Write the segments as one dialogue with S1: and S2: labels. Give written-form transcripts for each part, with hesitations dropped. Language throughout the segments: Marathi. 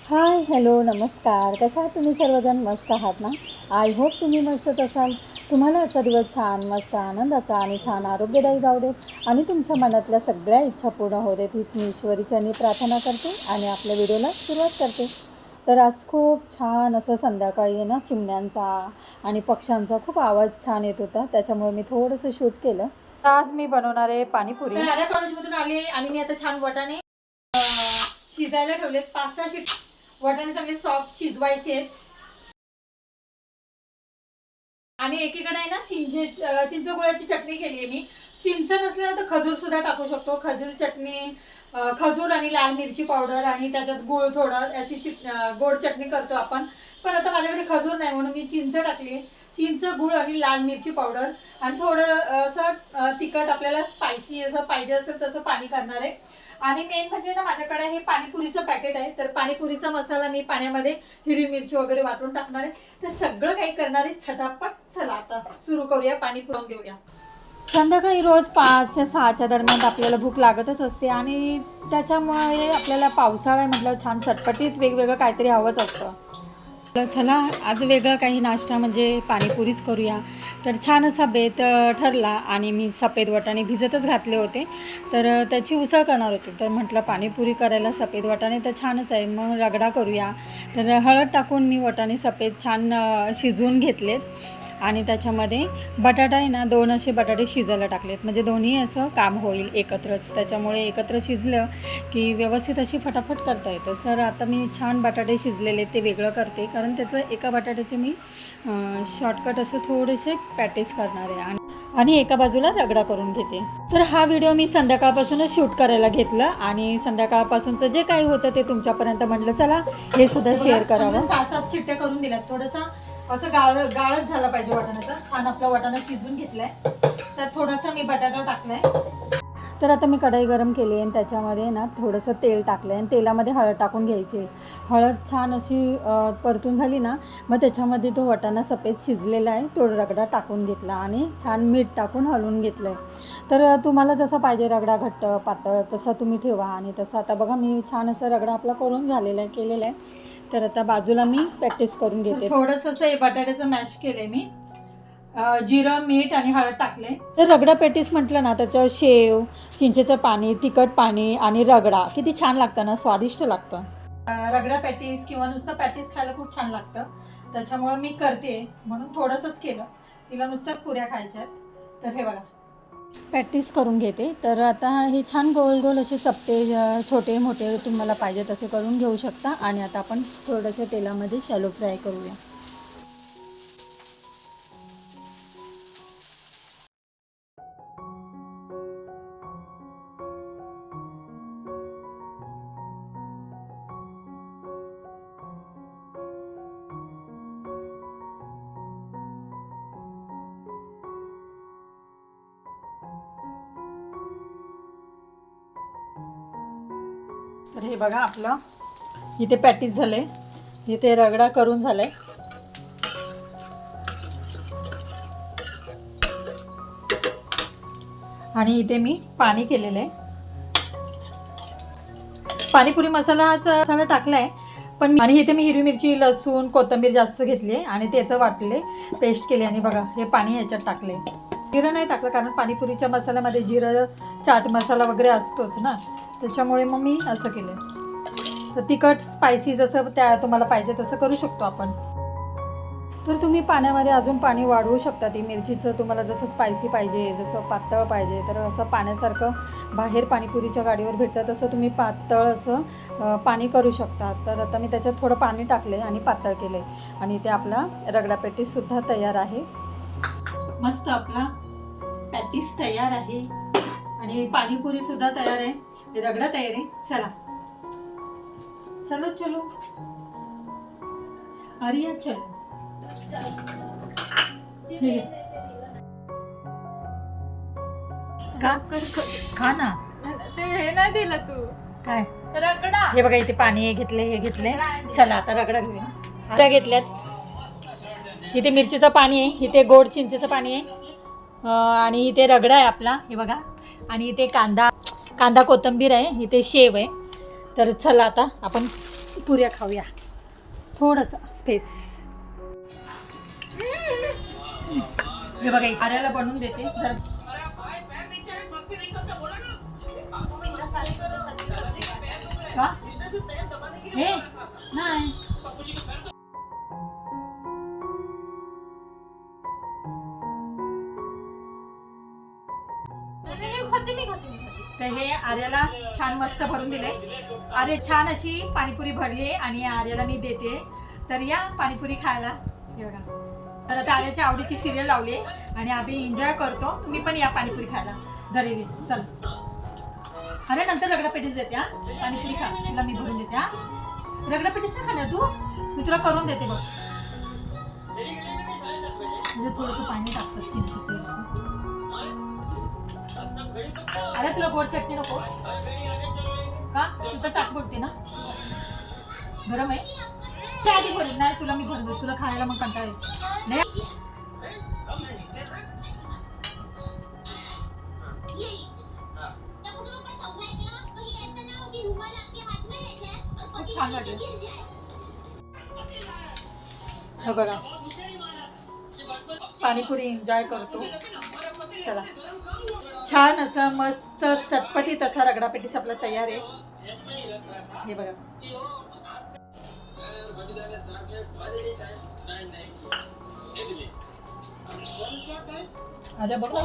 S1: हाय हॅलो नमस्कार. कशा आहात तुम्ही सर्वजण? मस्त आहात ना? आय होप तुम्ही मस्तच असाल. तुम्हाला आजचा दिवस छान मस्त आनंदाचा आणि छान आरोग्यदायी जाऊ देत आणि तुमच्या मनातल्या सगळ्या इच्छा पूर्ण होऊ देत हीच मी ईश्वरीचरणी प्रार्थना करते आणि आपल्या व्हिडिओला सुरुवात करते. तर आज खूप छान असं संध्याकाळी ना चिमण्यांचा आणि पक्ष्यांचा खूप आवाज छान येत होता, त्याच्यामुळे मी थोडंसं शूट केलं. आज मी बनवणार आहे पाणीपुरी.
S2: राधा कॉलेजमधून आले आणि मी आता छान वाटाणे शिजायला ठेवलेत. 5-6 वाटाणे चांगले सॉफ्ट शिजवायचे आहेत. आणि एकीकडे आहे ना चिंच गुळाची चटणी केली आहे मी. चिंच नसल्यानं तर खजूर सुद्धा टाकू शकतो. खजूर चटणी, खजूर आणि लाल मिरची पावडर आणि त्याच्यात गुळ थोडं अशी गोड चटणी करतो आपण. पण आता माझ्याकडे खजूर नाही म्हणून मी चिंच टाकली. चिंच, गुळ आणि लाल मिरची पावडर आणि थोडं असं तिखट, आपल्याला स्पायसी असं पाहिजे असेल तसं पाणी करणार आहे. आणि मेन म्हणजे ना माझ्याकडे हे पाणीपुरीचं पॅकेट आहे, तर पाणीपुरीचा मसाला मी पाण्यामध्ये हिरवी मिरची वगैरे वाटून टाकणार आहे. तर सगळं काही करणार आहे झटापट. चला आता सुरू करूया, पाणी पुरवून घेऊया.
S1: संध्याकाळी रोज 5 ते 6च्या दरम्यान आपल्याला भूक लागतच असते आणि त्याच्यामुळे आपल्याला पावसाळा आहे म्हटलं छान चटपटीत वेगवेगळं काहीतरी हवंच असतं. चला आज वेगळं काही नाश्ता म्हणजे पाणीपुरीच करूया. तर छान असा बेत ठरला आणि मी सफेद वाटाणे भिजतच घातले होते, तर त्याची उसळ करणार होते. तर म्हटलं पाणीपुरी करायला सफेद वाटाणे तर छानच आहे, मग रगडा करूया. तर हळद टाकून मी वाटाणे सफेद छान शिजवून घेतलेत आणि त्याच्यामध्ये बटाटा आहे ना 2 असे बटाटे शिजायला टाकलेत, म्हणजे दोन्ही असं काम होईल एकत्रच. त्याच्यामुळे एकत्र शिजलं की व्यवस्थित अशी फटाफट करता येतं. सर आता मी छान बटाटे शिजलेले ते वेगळं करते, कारण त्याचं एका बटाट्याचे मी शॉर्टकट असं थोडेसे पॅटीस करणार आहे आणि एका बाजूला रगडा करून घेते. तर हा व्हिडिओ मी संध्याकाळपासूनच शूट करायला घेतलं आणि संध्याकाळपासूनचं जे काही होतं ते तुमच्यापर्यंत म्हटलं चला हे सुद्धा शेअर करावं.
S2: 6-7 शिट्ट्या करून दिल्यात. थोडंसं असं गाळच झाला पाहिजे वाटाण्याचा. छान आपला वाटाणा शिजून घेतलाय, तर थोडासा मी बटाटा टाकलाय.
S1: तर आता मी कढई गरम केली आणि त्याच्यामध्ये ना थोडंसं तेल टाकलं आहे आणि तेलामध्ये हळद टाकून घ्यायची. हळद छान अशी परतून झाली ना, मग त्याच्यामध्ये तो वाटाणा सफेद शिजलेला आहे तो रगडा टाकून घेतला आणि छान मीठ टाकून हलवून घेतलं आहे. तर तुम्हाला जसा पाहिजे रगडा घट्ट पातळ तसा तुम्ही ठेवा. आणि तसं आता बघा मी छान असं रगडा आपला करून झालेला आहे, केलेला आहे. तर आता बाजूला मी प्रॅक्टिस करून घेते.
S2: थोडंसं असं बटाट्याचं मॅश केलंय मी, जिरं, मीठ आणि हळद टाकले.
S1: तर रगडा पॅटीस म्हटलं ना त्याचं शेव, चिंचेचं पाणी, तिखट पाणी आणि रगडा किती छान लागतं ना, स्वादिष्ट लागतं.
S2: रगडा पॅटीस किंवा नुसतं पॅटीस खायला खूप छान लागतं, त्याच्यामुळे मी करते म्हणून थोडंसंच केलं. तिला नुसत्याच पुऱ्या खायच्यात. तर हे बघा
S1: प्रॅक्टिस करून घेते. तर आता हे छान गोल गोल असे चपटे छोटे मोठे तुम्हाला पाहिजे तसे करून घेऊ शकता. आणि आता आपण थोडंसं तेलामध्ये शॅलो फ्राय करूया.
S2: तर हे बघा आपलं इथे पॅटीस झाले, इथे रगडा करून झालाय. आणि इथे मी पाणी केलेलं आहे. पाणीपुरी मसाला टाकलाय पण. आणि इथे मी हिरवी मिरची, लसूण, कोथिंबीर जास्त घेतली आणि त्याचं वाटले पेस्ट केले. आणि बघा हे पाणी याच्यात टाकले. जिरं नाही टाकलं कारण पाणीपुरीच्या मसाल्यामध्ये जिरं, चाट मसाला वगैरे असतोच ना, त्याच्यामुळे मग मी असं केलं. तर तिखट स्पायसी जसं तुम्हाला पाहिजे तसं करू शकतो आपण. तर तुम्ही पाण्यामध्ये अजून पाणी वाढवू शकता. ती मिरचीचं तुम्हाला जसं स्पायसी पाहिजे, जसं पातळ पाहिजे, तर असं पाण्यासारखं बाहेर पाणीपुरीच्या गाडीवर भेटतं तसं तुम्ही पातळ असं पाणी करू शकता. तर आता मी त्याच्यात थोडं पाणी टाकले आणि पातळ केले आणि ते आपला रगडा पॅटीससुद्धा तयार आहे. मस्त आपला पॅटीस तयार आहे आणि पाणीपुरीसुद्धा तयार आहे, रगडा तयार आहे. चला चलो चलो अरिया चलो. खा ना.
S3: ते हे नाही दिलं तू
S2: काय
S3: रगडा.
S2: हे बघा इथे पाणी घेतले. चला आता रगडा घेऊया. आता घेतल्यात. इथे मिरचीचं पाणी आहे, इथे गोड चिंचेचं पाणी आहे आणि इथे रगडा आहे आपला, हे बघा. आणि इथे कांदा कोथिंबीर आहे, इथे शेव आहे. तर चला आता आपण पुऱ्या खाऊया, थोडंसं स्पेस. हे बघा आर्याला बनवून देते जरा. का हे नाही तर हे आर्याला छान मस्त भरून दिले. आर्य छान अशी पाणीपुरी भरली आणि आर्याला मी देते. तर या पाणीपुरी खायला. हे बघा तर आता आर्याची आवडीची सिरियल लावली आणि आम्ही एन्जॉय करतो. तुम्ही पण या पाणीपुरी खायला घरी. चल अरे नंतर रगडापेटीस देते. हा पाणीपुरी खा, तुला मी भरून देते. हा रगडापेटीस ना खाणार तू, मी तुला करून देते बघ. म्हणजे थोडंसं पाणी टाकतं चिंचेचं. अरे तुला गोड चटणी नको का, तू तर टाक बोलते ना. गरम आहे ते आधी भरून. नाही तुला मी भरून देते, तुला खायला मग कंटाळा येईल. नाही खूप छान वाटलं. हो बघा पाणीपुरी एन्जॉय करतो. चला छान असं मस्त चटपटीत असा रगडापेटीस आपला तयार आहे. हे बघा अरे बघा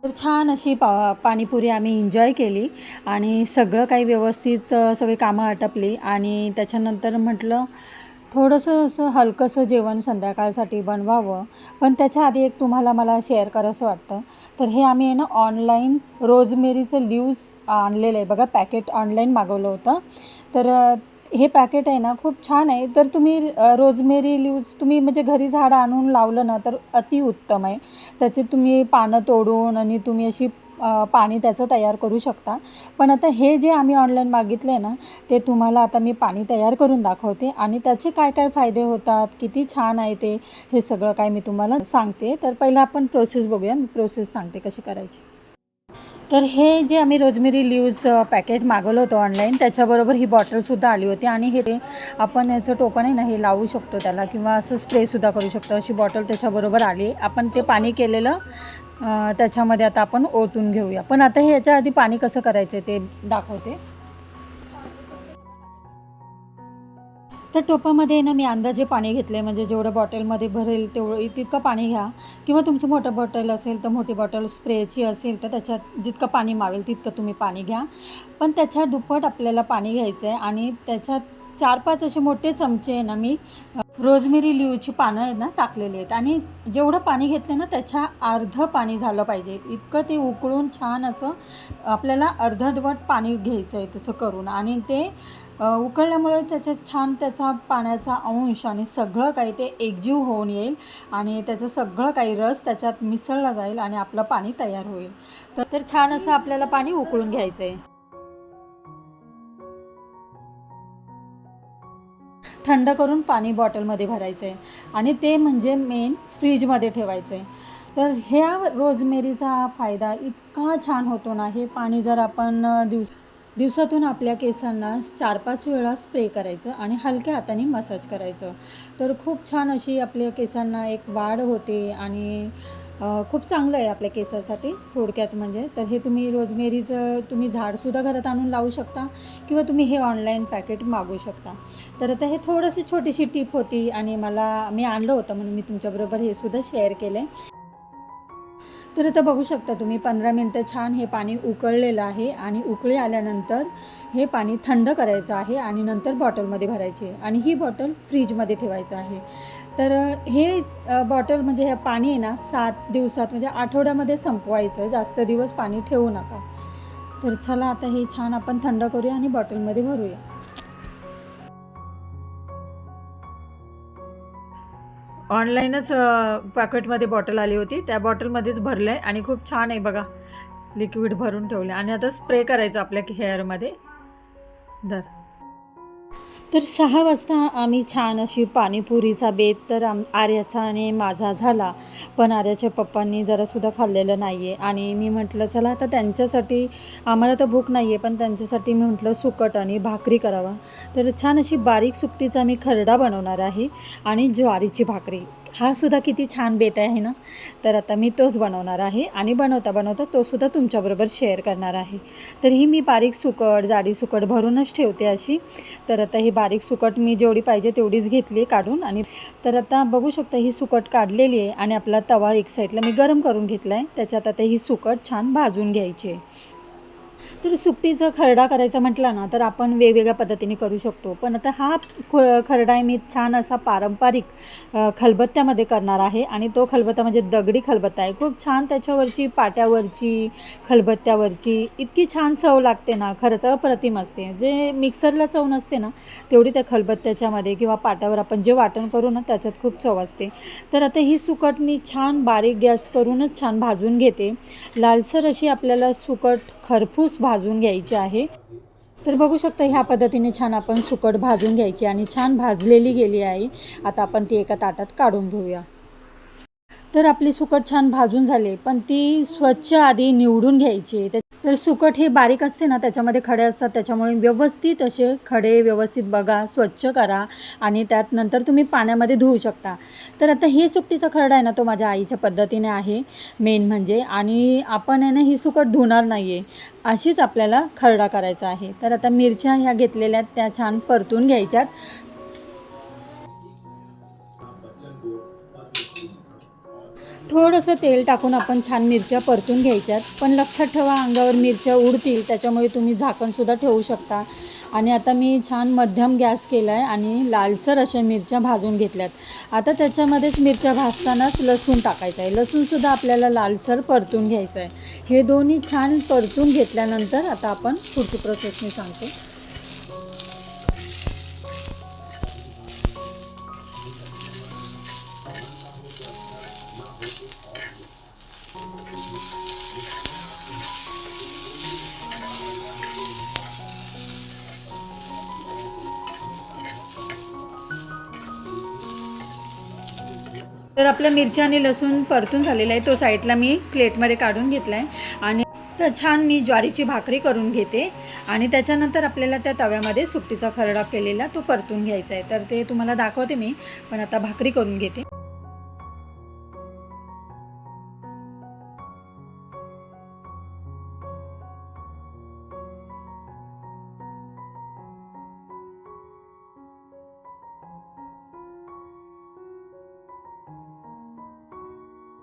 S2: तर छान अशी पाणीपुरी आम्ही एन्जॉय केली आणि सगळं काही व्यवस्थित सगळी कामं आटपली. आणि त्याच्यानंतर म्हटलं थोडंसं असं हलकंसं जेवण संध्याकाळसाठी बनवावं. पण त्याच्या आधी एक तुम्हाला मला शेअर करावंसं वाटतं. तर हे आम्ही आहे ना ऑनलाईन रोजमेरीचं लीव्स आणलेलं आहे बघा. पॅकेट ऑनलाईन मागवलं होतं. तर हे पॅकेट आहे ना खूप छान आहे. तर तुम्ही रोजमेरी लीव्स तुम्ही म्हणजे घरी झाडं आणून लावलं ना तर अतिउत्तम आहे. त्याचे तुम्ही पानं तोडून आणि तुम्ही अशी पाणी त्याचं तयार करू शकता. पण आता हे जे आम्ही ऑनलाईन मागितलं आहे ना ते तुम्हाला आता मी पाणी तयार करून दाखवते आणि त्याचे काय काय फायदे होतात, किती छान आहे ते, हे सगळं काय मी तुम्हाला सांगते. तर पहिलं आपण प्रोसेस बघूया. मी प्रोसेस सांगते कशी करायची. तर हे जे आम्ही रोजमेरी लीव्स पॅकेट मागवलं होतं ऑनलाईन त्याच्याबरोबर ही बॉटलसुद्धा आली होती. आणि हे आपण याचं टोपण आहे ना हे लावू शकतो त्याला, किंवा असं स्प्रेसुद्धा करू शकतो. अशी बॉटल त्याच्याबरोबर आली. आपण ते पाणी केलेलं त्याच्यामध्ये आता आपण ओतून घेऊया. पण आता हे याच्या आधी पाणी कसं करायचं ते दाखवते. तर टोपामध्ये ना मी अंदाजे पाणी घेतले, म्हणजे जेवढं बॉटलमध्ये भरेल तेवढं तितकं पाणी घ्या. किंवा तुमचं मोठं बॉटल असेल तर मोठी बॉटल स्प्रेची असेल तर त्याच्यात जितकं पाणी मावेल तितकं तुम्ही पाणी घ्या. पण त्याच्या दुप्पट आपल्याला पाणी घ्यायचं आहे. आणि त्याच्यात 4-5 असे मोठे चमचे आहे ना मी रोजमेरी लीव्हची पानं आहेत ना टाकलेली आहेत. आणि जेवढं पाणी घेतलं ना त्याच्या अर्धं पाणी झालं पाहिजे इतकं ते उकळून छान असं आपल्याला अर्धवट पाणी घ्यायचं आहे तसं करून. आणि ते उकळल्यामुळे त्याच्यात छान त्याचा पाण्याचा अंश आणि सगळं काही ते एकजीव होऊन येईल आणि त्याचं सगळं काही रस त्याच्यात मिसळला जाईल आणि आपलं पाणी तयार होईल. तर छान असं आपल्याला पाणी उकळून घ्यायचं आहे. थंड करून पाणी बॉटलमध्ये भरायचं आहे आणि ते म्हणजे मेन फ्रीजमध्ये ठेवायचं आहे. तर ह्या रोजमेरीचा फायदा इतका छान होतो ना. हे पाणी जर आपण दिवसातून आपल्या केसांना 4-5 वेळा स्प्रे करायचं आणि हलक्या हाताने मसाज करायचं तर खूप छान अशी आपल्या केसांना एक वाढ होते आणि खूप चांगलं आहे आपल्या केसासाठी थोडक्यात म्हणजे. तर हे तुम्ही रोजमेरीचं तुम्ही झाडसुद्धा घरात आणून लावू शकता किंवा तुम्ही हे ऑनलाईन पॅकेट मागवू शकता. तर आता हे थोडंशी छोटीशी टिप होती आणि मी आणलं होतं म्हणून मी तुमच्याबरोबर हे सुद्धा शेअर केलं आहे. तर आता बघू शकता तुम्ही 15 मिनटं छान हे पाणी उकळलेलं आहे आणि उकळी आल्यानंतर हे पाणी थंड करायचं आहे आणि नंतर बॉटलमध्ये भरायचे आणि ही बॉटल फ्रीजमध्ये ठेवायचं आहे. तर हे बॉटल म्हणजे हे पाणी आहे ना 7 दिवसात म्हणजे आठवड्यामध्ये संपवायचं. जास्त दिवस पाणी ठेवू नका. तर चला आता हे छान आपण थंड करूया आणि बॉटलमध्ये भरूया. ऑनलाईनच पॅकेटमध्ये बॉटल आली होती त्या बॉटलमध्येच भरलं आहे आणि खूप छान आहे बघा. लिक्विड भरून ठेवले आणि आता स्प्रे करायचं आपल्या हेअरमध्ये.
S1: तर 6 वाजता आम्ही छान अशी पाणीपुरीचा बेत तर आर्याचा आणि माझा झाला. पण आर्याच्या पप्पांनी जरासुद्धा खाल्लेलं नाही आहे आणि मी म्हटलं चला आता त्यांच्यासाठी, आम्हाला तर भूक नाही आहे पण त्यांच्यासाठी मी म्हटलं सुकट आणि भाकरी करावा. तर छान अशी बारीक सुकटीचा मी खरडा बनवणार आहे आणि ज्वारीची भाकरी. हा सुद्धा किती छान बेत आहे ना. तर आता मी तोच बनवणार आहे आणि बनवता बनवता तोसुद्धा तुमच्याबरोबर शेअर करणार आहे. तर ही मी बारीक सुकट, जाडी सुकट भरूनच ठेवते अशी. तर आता ही बारीक सुकट मी जेवढी पाहिजे तेवढीच घेतली काढून. आणि तर आता बघू शकता ही सुकट काढलेली आहे आणि आपला तवा एक साईडला मी गरम करून घेतला आहे. त्याच्यात आता ही सुकट छान भाजून घ्यायची आहे. तर सुकटीचा खरडा करायचा म्हटला ना तर आपण वेगवेगळ्या पद्धतीने करू शकतो. पण आता हा खरडा आहे मी छान असा पारंपरिक खलबत्त्यामध्ये करणार आहे. आणि तो खलबत्ता म्हणजे दगडी खलबत्ता आहे. खूप छान त्याच्यावरची पाट्यावरची, खलबत्त्यावरची इतकी छान चव लागते ना, खरंच अप्रतिम असते. जे मिक्सरला चव नसते ना तेवढी त्या खलबत्त्याच्यामध्ये किंवा पाट्यावर आपण जे वाटण करू ना त्याच्यात खूप चव असते. तर आता ही सुकट मी छान बारीक गॅस करूनच छान भाजून घेते. लालसर अशी आपल्याला सुकट खरपूस भाजून घ्यायची आहे. तर बघू शकता ह्या पद्धतीने छान आपण सुकट भाजून घ्यायची आणि छान भाजलेली गेली आहे. आता आपण ती एका ताटात काढून घेऊया. तर आपली सुकट छान भाजून झाली पण ती स्वच्छ आधी निवडून घ्यायची. तर सुकट हे बारीक असते ना त्याच्यामध्ये खडे असतात, त्याच्यामुळे व्यवस्थित असे खडे व्यवस्थित बघा, स्वच्छ करा आणि त्यात नंतर तुम्ही पाण्यामध्ये धुवू शकता. तर आता हे सुकटीचा खरडा आहे ना तो माझ्या आईच्या पद्धतीने आहे मेन म्हणजे. आणि आपण आहे ना ही सुकट धुणार नाही आहे, अशीच आपल्याला खरडा करायचा आहे. तर आता मिरच्या ह्या घेतलेल्या त्या छान परतून घ्यायच्यात. थोडंसं तेल टाकून आपण छान मिरच्या परतून घ्यायच्यात. पण लक्षात ठेवा अंगावर मिरच्या उडतील, त्याच्यामुळे तुम्ही झाकणसुद्धा ठेवू शकता. आणि आता मी छान मध्यम गॅस केला आहे आणि लालसर अशा मिरच्या भाजून घेतल्यात. आता त्याच्यामध्येच मिरच्या भाजतानाच लसूण टाकायचं आहे. लसूणसुद्धा आपल्याला लालसर परतून घ्यायचं आहे. हे दोन्ही छान परतून घेतल्यानंतर आता आपण पुढची प्रोसेस मी सांगते. तर आपल्या मिरच्या आणि लसूण परतून झालेला आहे, तो साईडला मी प्लेटमध्ये काढून घेतला आहे. आणि तर छान मी ज्वारीची भाकरी करून घेते आणि त्याच्यानंतर आपल्याला त्या तव्यामध्ये सुकटीचा खरडा केलेला तो परतून घ्यायचा आहे. तर ते तुम्हाला दाखवते मी, पण आता भाकरी करून घेते.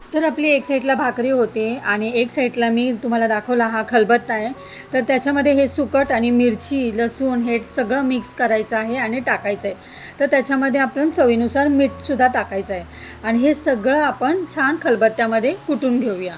S1: तर आपली एक साईडला भाकरी होते आणि एक साईडला मी तुम्हाला दाखवला हा खलबत्ता आहे. तर त्याच्यामध्ये हे सुकट आणि मिरची, लसूण हे सगळं मिक्स करायचं आहे आणि टाकायचं आहे. तर त्याच्यामध्ये आपण चवीनुसार मीठसुद्धा टाकायचं आहे आणि हे सगळं आपण छान खलबत्त्यामध्ये कुटून घेऊया.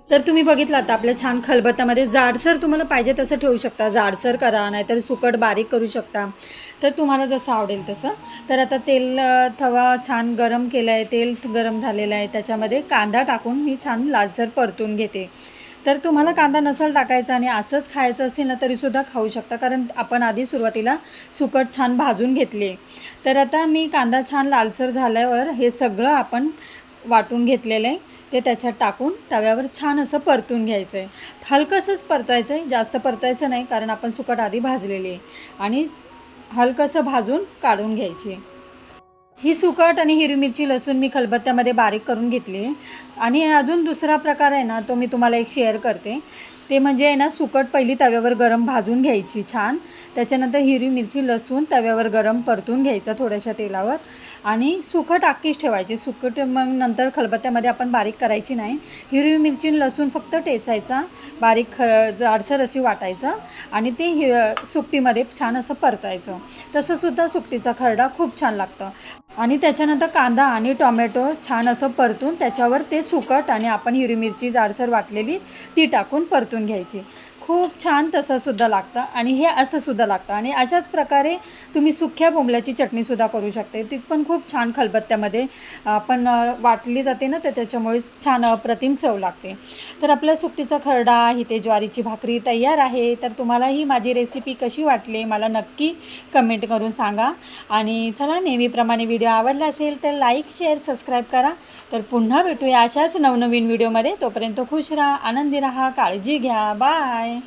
S1: तर तुम्ही बघितलं आता आपल्या छान खलबत्त्यामध्ये जाडसर तुम्हाला पाहिजे तसं ठेवू शकता, जाडसर करा नाहीतर सुकट बारीक करू शकता, तर तुम्हाला जसं आवडेल तसं. तर आता तेल तवा छान गरम केला आहे, तेल गरम झालेलं आहे, त्याच्यामध्ये कांदा टाकून मी छान लालसर परतून घेते. तर तुम्हाला कांदा नसेल टाकायचा आणि असंच खायचं असेल ना तरीसुद्धा खाऊ शकता, कारण आपण आधी सुरुवातीला सुकट छान भाजून घेतले. तर आता मी कांदा छान लालसर झाल्यावर हे सगळं आपण वाटून घेतलेलं आहे ते त्याच्यात टाकून तव्यावर छान असं परतून घ्यायचं आहे. हलकंसंच परतायचं आहे, जास्त परतायचं नाही, कारण आपण सुकट आधी भाजलेली आहे. आणि हलकंसं भाजून काढून घ्यायची. ही सुकट आणि हिरवी मिरची लसूण मी खलबत्त्यामध्ये बारीक करून घेतली आहे. आणि अजून दुसरा प्रकार आहे ना, तो मी तुम्हाला एक शेअर करते. ते म्हणजे आहे ना, सुकट पहिली तव्यावर गरम भाजून घ्यायची छान. त्याच्यानंतर हिरवी मिरची लसूण तव्यावर गरम परतून घ्यायचं थोड्याशा तेलावर. आणि सुकट अख्खीच ठेवायची. सुकट मग नंतर खलबत्त्यामध्ये आपण बारीक करायची नाही. हिरवी मिरची लसूण फक्त टेचायचा, बारीक जाडसर अशी वाटायचं आणि ते सुकटीमध्ये छान असं परतायचं. तसंसुद्धा सुकटीचा खरडा खूप छान लागतं. आणि त्याच्यानंतर कांदा आणि टोमॅटो छान असं परतून त्याच्यावर ते सुकट आणि आपण हिरवी मिरची जाडसर वाटलेली ती टाकून परतून घ्यायची. खूप छान तसंसुद्धा लागतं आणि हे असंसुद्धा लागतं. आणि अशाच प्रकारे तुम्ही सुक्या बोंबल्याची चटणीसुद्धा करू शकते. ती पण खूप छान खलबत्त्यामध्ये आपण वाटली जाते ना, तर त्याच्यामुळे छान अप्रतिम चव लागते. तर आपला सुकटीचा खरडा इथे ज्वारीची भाकरी तयार आहे. तर तुम्हाला ही माझी रेसिपी कशी वाटली मला नक्की कमेंट करून सांगा. आणि चला, नेहमीप्रमाणे व्हिडिओ आवडला असेल तर लाईक शेअर सबस्क्राईब करा. तर पुन्हा भेटूया अशाच नवनवीन व्हिडिओमध्ये. तोपर्यंत खुश राहा, आनंदी राहा, काळजी घ्या. बाय.